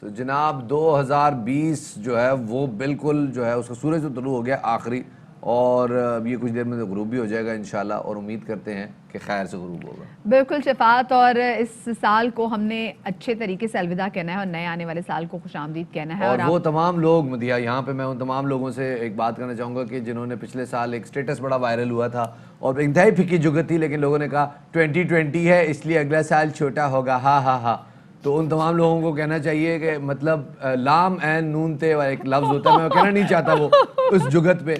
تو جناب 2020 جو ہے وہ بالکل جو ہے اس کا سورج تو طلوع ہو گیا آخری، اور یہ کچھ دیر میں غروب بھی ہو جائے گا انشاءاللہ، اور امید کرتے ہیں کہ خیر سے غروب ہوگا. بالکل شفاعت، اور اس سال کو ہم نے اچھے طریقے سے الوداع کہنا ہے اور نئے آنے والے سال کو خوش آمدید کہنا ہے. اور وہ تمام لوگ مدیحہ، یہاں پہ میں ان تمام لوگوں سے ایک بات کرنا چاہوں گا کہ جنہوں نے پچھلے سال ایک سٹیٹس بڑا وائرل ہوا تھا اور انتہائی پھکی جگت تھی، لیکن لوگوں نے کہا 2020 ہے اس لیے اگلا سال چھوٹا ہوگا، ہاں ہاں ہاں. تو ان تمام لوگوں کو کہنا چاہیے کہ مطلب لام این نون تے ایک لفظ ہوتا ہے، میں کہنا نہیں چاہتا وہ اس جگت پہ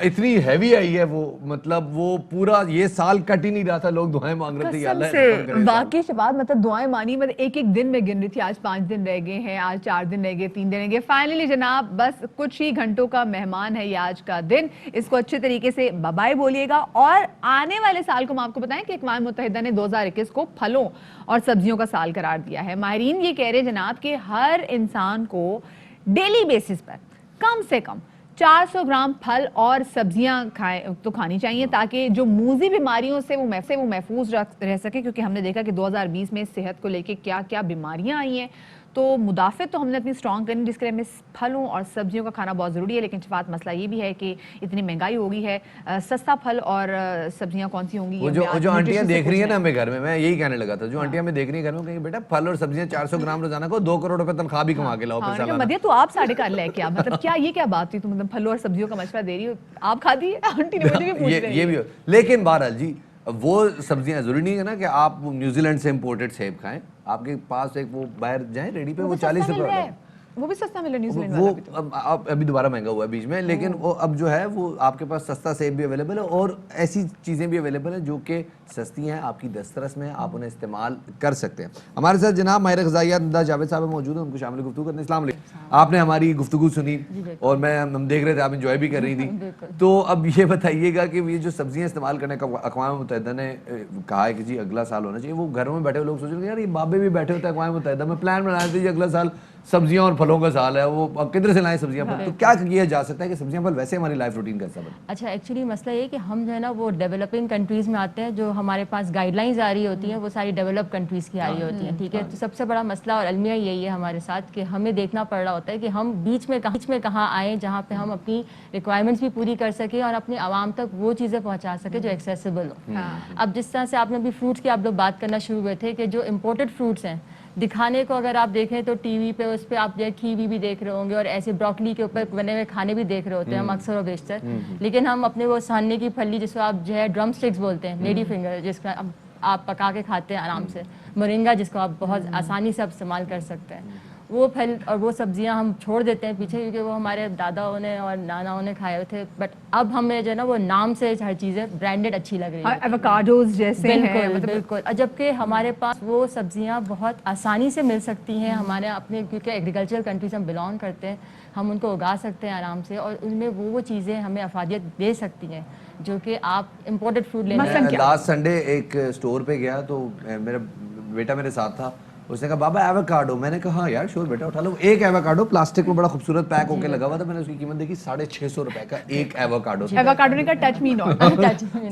اتنی ہیوی آئی ہے وہ، مطلب وہ پورا یہ سال کٹ ہی نہیں رہا تھا، لوگ دعائیں مانگ رہے تھے یا اللہ ختم کرے. واقعی شباب مطلب دعائیں مانی، مطلب ایک ایک دن میں گن رہی تھی، آج 5 دن رہ گئے ہیں، آج 4 دن رہ گئے، 3 دن رہ گئے. فائنلی جناب بس کچھ ہی گھنٹوں کا مہمان ہے یہ آج کا دن، اس کو اچھے طریقے سے بابائے بولیے گا. اور آنے والے سال کو ہم آپ کو بتائیں کہ اقوام متحدہ نے 2021 کو پھلوں اور سبزیوں کا سال قرار دیا ہے. ماہرین یہ کہہ رہے جناب کہ ہر انسان کو ڈیلی بیسس پر کم سے کم 400 گرام پھل اور سبزیاں کھانی چاہیے تاکہ جو موذی بیماریوں سے وہ محفوظ رہ سکے، کیونکہ ہم نے دیکھا کہ 2020 میں صحت کو لے کے کیا کیا بیماریاں آئی ہیں. تو مدافعت تو ہم نے اپنی اسٹرانگ کرنی، جس کے لیے ہمیں پھلوں اور سبزیوں کا کھانا بہت ضروری ہے. لیکن شفاعت مسئلہ یہ بھی ہے کہ اتنی مہنگائی ہو گئی ہے، سستا پھل اور سبزیاں کون سی ہوں گی. جو آنٹیاں دیکھ رہی ہیں نا ہمیں گھر میں یہی کہنے لگا تھا، جو آنٹیاں ہمیں دیکھ رہی ہیں گھر میں کہ بیٹا پھل اور سبزیاں 400 گرام روزانہ کو 2 کروڑ روپے تنخواہ بھی کما کے لاؤ پھر سالانہ. مدیہ تو آپ 4.5 لے کے مطلب کیا یہ کیا بات ہوئی؟ تو مطلب پھلوں اور سبزیوں کا مشورہ دے رہی ہو، آپ کھاتی ہے؟ آنٹی نے مجھے بھی پوچھ رہی ہے. یہ بھی ہو، لیکن بہرحال جی وہ سبزیاں ضروری نہیں ہے نا کہ آپ نیوزی لینڈ سے امپورٹڈ سیب کھائیں. آپ کے پاس ایک وہ باہر جائیں ریڈی پہ، وہ 40 روپے والا وہ بھی سستا مل رہا ہے نیوزی لینڈ والا بھی تو ابھی دوبارہ مہنگا ہوا ہے بیچ میں، لیکن وہ اب جو ہے وہ آپ کے پاس سستا سیب بھی اویلیبل ہے اور ایسی چیزیں بھی اویلیبل ہیں جو کہ سستی ہیں، آپ کی دسترس میں، آپ انہیں استعمال کر سکتے ہیں. ہمارے ساتھ جناب ماہر غذائیات ممتاز جاوید صاحب موجود ہیں، ان کو شامل گفتگو کرتے ہیں. السلام علیکم. آپ نے ہماری گفتگو سنی اور ہم دیکھ رہے تھے آپ انجوائے بھی کر رہی تھی. تو اب یہ بتائیے گا کہ یہ جو سبزیاں استعمال کرنے کا اقوام متحدہ نے کہا ہے کہ جی اگلا سال ہونا چاہیے، وہ گھروں میں بیٹھے ہوئے لوگ سوچ رہے ہیں یار یہ بابے بھی بیٹھے ہوتے ہیں اقوام متحدہ میں پلان بنا رہے تھے اگلا سال سبزیاں اور پھلوں کا سال ہے، وہ کدھر سے لائیں سبزیاں پھل؟ تو کیا کیا جا سکتا ہے کہ سبزیاں پھل ویسے ہماری لائف روٹین کا حصہ بنے؟ اچھا ایکچولی مسئلہ یہ کہ ہم جو ہے نا وہ ڈیولپنگ کنٹریز میں آتے ہیں، جو ہمارے پاس گائیڈ لائنز آ رہی ہوتی ہیں وہ ساری ڈیولپ کنٹریز کی آ رہی ہوتی ہیں. ٹھیک ہے، تو سب سے بڑا مسئلہ اور المیہ یہی ہے ہمارے ساتھ کہ ہمیں دیکھنا پڑ رہا ہوتا ہے کہ ہم بیچ میں کہاں آئیں جہاں پہ ہم اپنی ریکوائرمنٹس بھی پوری کر سکیں اور اپنے عوام تک وہ چیزیں پہنچا سکیں جو ایکسیسیبل ہوں. اب جس طرح سے آپ نے ابھی فروٹس کی آپ لوگ بات کرنا شروع ہوئے تھے کہ جو امپورٹڈ فروٹس ہیں دکھانے کو اگر آپ دیکھیں تو ٹی وی پہ اس پہ آپ جو ہے کیوی بھی دیکھ رہے ہوں گے اور ایسے بروکلی کے اوپر بنے ہوئے کھانے بھی دیکھ رہے ہوتے ہیں ہم اکثر و بیشتر. لیکن ہم اپنے وہ ساننے کی پھلی جس کو آپ جو ہے ڈرم سٹکس بولتے ہیں، لیڈی فنگر، جس کا آپ پکا کے کھاتے ہیں آرام سے، مورنگا جس کو آپ بہت آسانی سے آپ استعمال کر سکتے ہیں، وہ پھل اور وہ سبزیاں ہم چھوڑ دیتے ہیں پیچھے کیونکہ وہ ہمارے داداؤں نے اور ناناؤں نے کھائے ہوئے تھے. بٹ اب ہمیں جو ہے نا وہ نام سے ہر چیزیں برانڈڈ اچھی لگ رہی ہیں، ایووکاڈوز جیسے ہیں. بالکل. جبکہ ہمارے پاس وہ سبزیاں بہت آسانی سے مل سکتی ہیں ہمارے اپنے، کیونکہ ایگریکلچر کنٹری سے ہم بلانگ کرتے ہیں، ہم ان کو اگا سکتے ہیں آرام سے اور ان میں وہ چیزیں ہمیں افادیت دے سکتی ہیں جو کہ آپ امپورٹڈ فوڈ لینے. میں لاسٹ سنڈے ایک اسٹور پہ گیا تو میرا بیٹا میرے ساتھ تھا، اس نے کہا بابا ایووکاڈو. میں نے کہا ہاں یار شور بیٹا اٹھا لو. ایک ایووکاڈو پلاسٹک میں بڑا خوبصورت پیک ہو کے لگا ہوا تھا، میں نے اس کی قیمت دیکھی 650 روپے کا ایک ایووکاڈو. ایووکاڈو نے کہا ٹچ می ناٹ،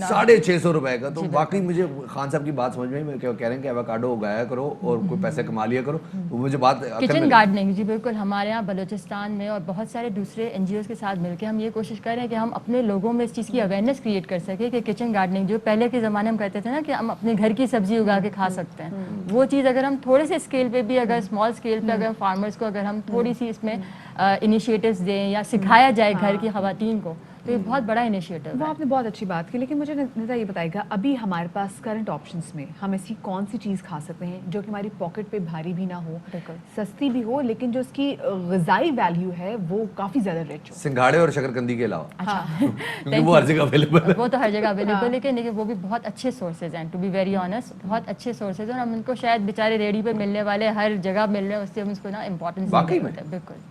650 روپے کا. تو واقعی مجھے خان صاحب کی بات سمجھ میں آئی، کہہ رہے ہیں کہ ایووکاڈو اگایا کرو اور کوئی پیسے کما لیا کرو. مجھے بات کچن گارڈننگ، جی بالکل. ہمارے یہاں بلوچستان میں اور بہت سارے دوسرے این جی اوز کے ساتھ مل کے ہم یہ کوشش کر رہے ہیں کہ ہم اپنے لوگوں میں اس چیز کی اویئرنیس کریٹ کر سکیں کہ کچن گارڈننگ جو پہلے کے زمانے میں کہتے تھے نا کہ ہم اپنے گھر کی سبزی اگا کے کھا سکتے ہیں، وہ چیز اگر ہم تھوڑے سے اسکیل پہ بھی، اگر اسمال اسکیل پہ اگر فارمرس کو اگر ہم تھوڑی سی اس میں انیشیٹوز دیں یا سکھایا جائے گھر کی خواتین کو، تو یہ بہت بڑا انیشیٹو ہے. وہ آپ نے بہت اچھی بات کی. لیکن مجھے ندا یہ بتائے گا ابھی ہمارے پاس کرنٹ آپشنس میں ہم ایسی کون سی چیز کھا سکتے ہیں جو کہ ہماری پاکٹ پہ بھاری بھی نہ ہو، سستی بھی ہو، لیکن جو اس کی غذائی ویلیو ہے وہ کافی زیادہ ریچ ہو؟ سنگھاڑے اور شکرکندی کے علاوہ وہ ہر جگہ اویلیبل ہے. وہ تو ہر جگہ اویلیبل ہے، لیکن وہ بھی بہت اچھے سورسز ہیں. ٹو بی ویری آنیسٹ بہت اچھے سورسز ہیں اور ہم ان کو شاید بیچارے ریڈی پہ ملنے والے ہر جگہ مل رہے ہیں، اس سے ہم اس کو نا امپورٹنس دیتے ہیں. بالکل.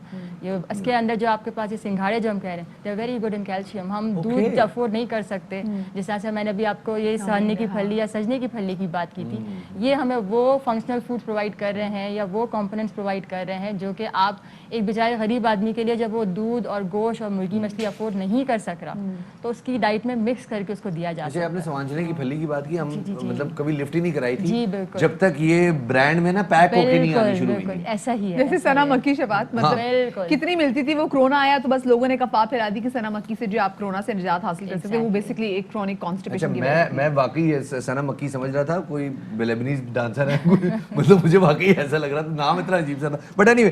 ये इसके अंदर जो आपके पास ये सिंघाड़े जो हम कह रहे हैं, they are very good in calcium. हम दूध अफोर्ड नहीं कर सकते, जिस तरह से मैंने अभी आपको ये सहने की फली या सजने की फली की बात की थी, ये हमें वो फंक्शनल फूड प्रोवाइड कर रहे हैं या वो कंपोनेंट्स प्रोवाइड कर रहे हैं जो कि आप एक बेचारे गरीब आदमी के लिए, जब वो दूध और गोश्त और मुर्गी मछली अफोर्ड नहीं कर सक रहा, तो उसकी डाइट में मिक्स करके उसको दिया जा सकता है। आपने सवांजने की फली की बात की, हम मतलब कभी लिफ्ट ही नहीं कराई थी जी, बिल्कुल। जब तक ये ब्रांड में ना पैक होके नहीं आनी शुरू हुई। बिल्कुल ऐसा ही है। जैसे सना मक्की से बात, मतलब बिल्कुल। कितनी मिलती थी, वो कोरोना आया तो बस लोगों ने कफा फैला दी कि सना मक्की से जो आप कोरोना से निजात हासिल कर सकते हैं, वो बेसिकली एक क्रॉनिक अच्छा, कॉन्स्टिपेशन की वजह मैं वाकई सना मक्की समझ रहा था कोई लेबनीज डांसर है कोई, मतलब मुझे वाकई ऐसा लग रहा था, नाम इतना अजीब सा था। बट एनीवे,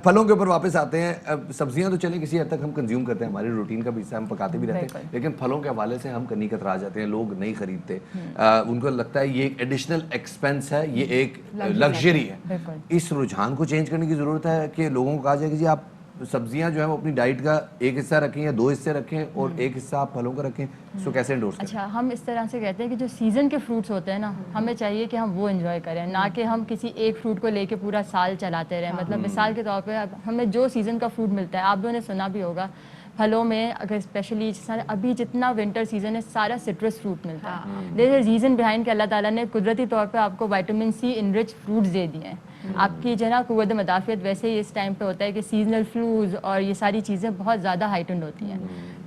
फलों के ऊपर वापस आते हैं। सब्जियां तो चले किसी हद तक हम कंज्यूम करते हैं, हमारी रूटीन का भी हिस्सा, हम पकाते भी रहते हैं, लेकिन फलों के हवाले से हम कहीं कतरा जाते हैं, लोग नहीं खरीदते। उनको लगता है ये एक एडिशनल एक्सपेंस है, ये एक लग्जरी है। इस रुझान को चेंज करने की जरूरत है कि लोगों को कहा जाए कि जी आप सब्जियां जो है वो अपनी डाइट का एक हिस्सा रखें या 2 हिस्से रखें और एक हिस्सा आप फलों का रखें। इसको कैसे एंडोर्स करें? अच्छा, हम इस तरह से कहते हैं कि जो सीज़न के फ्रूट्स होते हैं ना, हमें चाहिए कि हम वो एंजॉय करें, ना कि हम किसी एक फ्रूट को लेके पूरा साल चलाते रहें। मतलब मिसाल के तौर पे हमें जो सीज़न का फ्रूट मिलता है, आप लोगों ने सुना भी होगा फलों में, अगर स्पेशली अभी जितना विंटर सीजन है सारा सिट्रस फ्रूट मिलता है। देयर इज रीज़न बिहाइंड कि अल्लाह ताला ने कुदरती तौर पे आपको विटामिन सी इनरिच फ्रूट्स दे दिए हैं। आपकी जो है ना कुव्वत मदाफ़ियत वैसे ही इस टाइम पे होता है कि सीजनल फ्लूज और ये सारी चीज़ें बहुत ज़्यादा हाइटेंड होती हैं।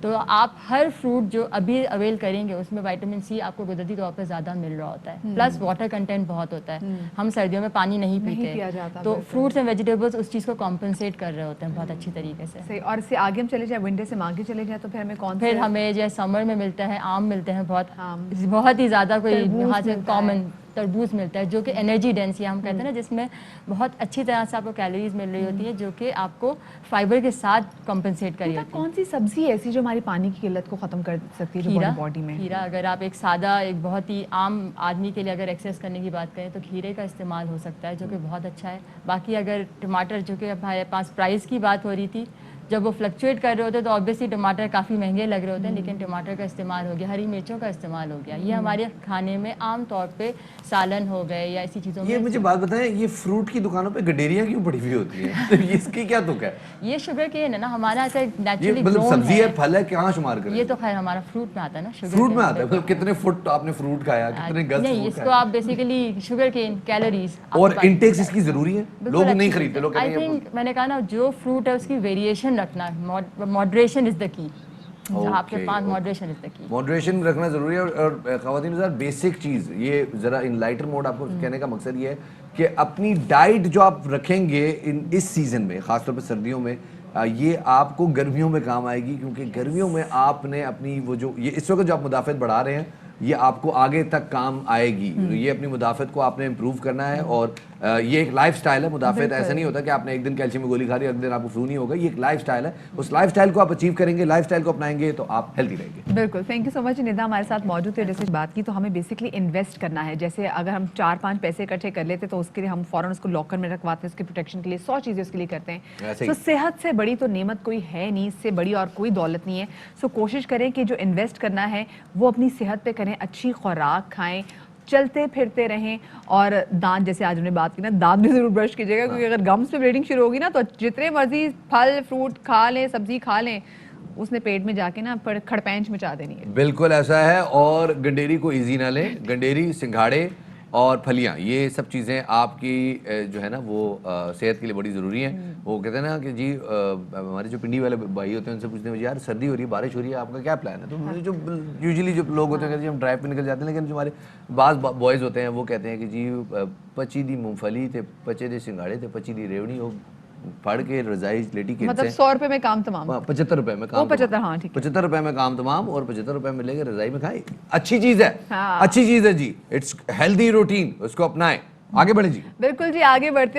तो आप हर फ्रूट जो अभी अवेल करेंगे उसमें विटामिन सी आपको कुदरती तौर पे ज़्यादा मिल रहा होता है, प्लस वाटर कंटेंट बहुत होता है। हम सर्दियों में पानी नहीं पीते, तो फ्रूट्स एंड वेजिटेबल्स उस चीज़ को कॉम्पनसेट कर रहे होते हैं बहुत अच्छी तरीके से। सही। और इससे आगे हम चले जाए, विंटर से आगे चले जाए, तो फिर हमें कौन फिर हमें जो समर में मिलता है आम मिलते हैं, बहुत ही ज़्यादा, कोई यहाँ से कॉमन तरबूज मिलता है जो कि एनर्जी डेंस है, हम कहते हैं ना, जिसमें बहुत अच्छी तरह से आपको कैलोरीज मिल रही होती है जो कि आपको फाइबर के साथ कंपनसेट करी होती है। कौन सी सब्जी ऐसी जो हमारी पानी की किल्लत को खत्म कर सकती है खीरा, बॉडी में? खीरा, अगर आप एक सादा, एक बहुत ही आम आदमी के लिए अगर एक्सेस करने की बात करें तो खीरे का इस्तेमाल हो सकता है, जो कि बहुत अच्छा है। बाकी अगर टमाटर, जो कि हमारे पास प्राइस की बात हो रही थी, जब वो फ्लक्चुएट कर रहे होते तो ऑब्वियसली टमाटर काफ़ी महंगे लग रहे होते हैं, लेकिन टमाटर का इस्तेमाल हो गया, हरी मिर्चों का इस्तेमाल हो गया, ये हमारे खाने में आम तौर पे सालन हो गए या ऐसी चीज़ों में। ये मुझे बात बताएं, ये फ्रूट की दुकानों पे गडेरियां क्यों पड़ी हुई होती हैं? तो इसकी क्या तुक है? ये शुगर केन है ना, हमारा ऐसा नेचुरली ये मतलब सब्जी है, फल है, कहाँ शुमार करें? ये तो खैर हमारा फ्रूट में आता है ना, शुगर फ्रूट में आता है। मतलब कितने फुट आपने फ्रूट खाया, कितने गज नहीं, फ्रूट इसको खाया? आप बेसिकली शुगर केन कैलोरीज और इंटेक्स इसकी जरूरी है, लोग नहीं खरीदते, लोग आई कहते हैं थिंक मैंने कहा ना, जो फ्रूट है उसकी वेरिएशन रखना, मॉडरेशन इज द की। आपके पास मॉडरेशन इज द की। मॉडरेशन रखना जरूरी है। और खवातीन हज़रात, बेसिक चीज़ ये ज़रा इन लाइटर मोड आपको कहने का मकसद ये है कि अपनी डाइट जो आप रखेंगे इस सीज़न में, ख़ासतौर पर सर्दियों में, ये आपको गर्मियों में काम आएगी, क्योंकि गर्मियों में आपने अपनी वो जो ये इस वक्त जो आप मुदाफ़त बढ़ा रहे हैं, ये आपको आगे तक काम आएगी। ये अपनी मुदाफ़त को आपने इम्प्रूव करना है, और ये एक लाइफ स्टाइल है। मुदाफ़त ऐसा नहीं होता कि आपने एक दिन कैल्शियम की गोली खा ली, अगले दिन आपको फ्लू नहीं होगा। ये एक लाइफ स्टाइल है, उस लाइफ स्टाइल को आप अचीव करेंगे, लाइफ स्टाइल को अपनाएंगे तो आप हेल्थी रहेंगे। बिल्कुल, thank you so much. Nida हमारे साथ मौजूद थे। जैसे बात की तो हमें बेसिकली इन्वेस्ट करना है। जैसे अगर हम 4-5 पैसे इकट्ठे कर लेते तो उसके लिए हम फौरन उसको लॉकर में रखवाते हैं, उसके प्रोटेक्शन के लिए 100 चीज़ें उसके लिए करते हैं। तो सेहत से बड़ी तो नेमत कोई है नहीं, इससे बड़ी और कोई दौलत नहीं है। सो कोशिश करें कि जो इन्वेस्ट करना है वो अपनी सेहत पे करें, अच्छी खुराक खाएं, चलते फिरते रहें, और दांत, जैसे आज हमने बात की ना, दांत भी जरूर ब्रश कीजिएगा, क्योंकि अगर गम्स में ब्लीडिंग शुरू होगी ना तो जितने मर्जी फल फ्रूट खा लें, सब्जी खा लें, उसने पेट में जाके ना खड़पैंच मचा देनी है। बिल्कुल ऐसा है। और गंडेरी को इजी ना लें, गंडेरी, सिंघाड़े और फलियां, ये सब चीज़ें आपकी जो है ना वो सेहत के लिए बड़ी ज़रूरी हैं। वो कहते हैं ना कि जी हमारे जो पिंडी वाले भाई होते हैं उनसे पूछते हैं, यार सर्दी हो रही है, बारिश हो रही है, आपका क्या प्लान है? तो जो यूजुअली जो लोग होते हैं कहते हैं हम ड्राइव पे निकल जाते हैं, लेकिन जो हमारे बाज़ बॉयज़ होते हैं वो कहते हैं कि जी पची दी मूँगफली थे, पचे दे सिंघाड़े थे, पची दी रेवड़ी हो, पढ़ के रजाई लेटी के, मतलब 100 रुपए में काम तमाम, 75 रुपए में काम, 75, हाँ ठीक है, 75 रुपए में काम तमाम, और 75 रुपए में लेके रजाई में खाए। अच्छी चीज़ है, अच्छी चीज़ है जी, इट्स हेल्दी रूटीन, उसको अपनाएं। आगे बढ़े जी। बिल्कुल जी, आगे बढ़ते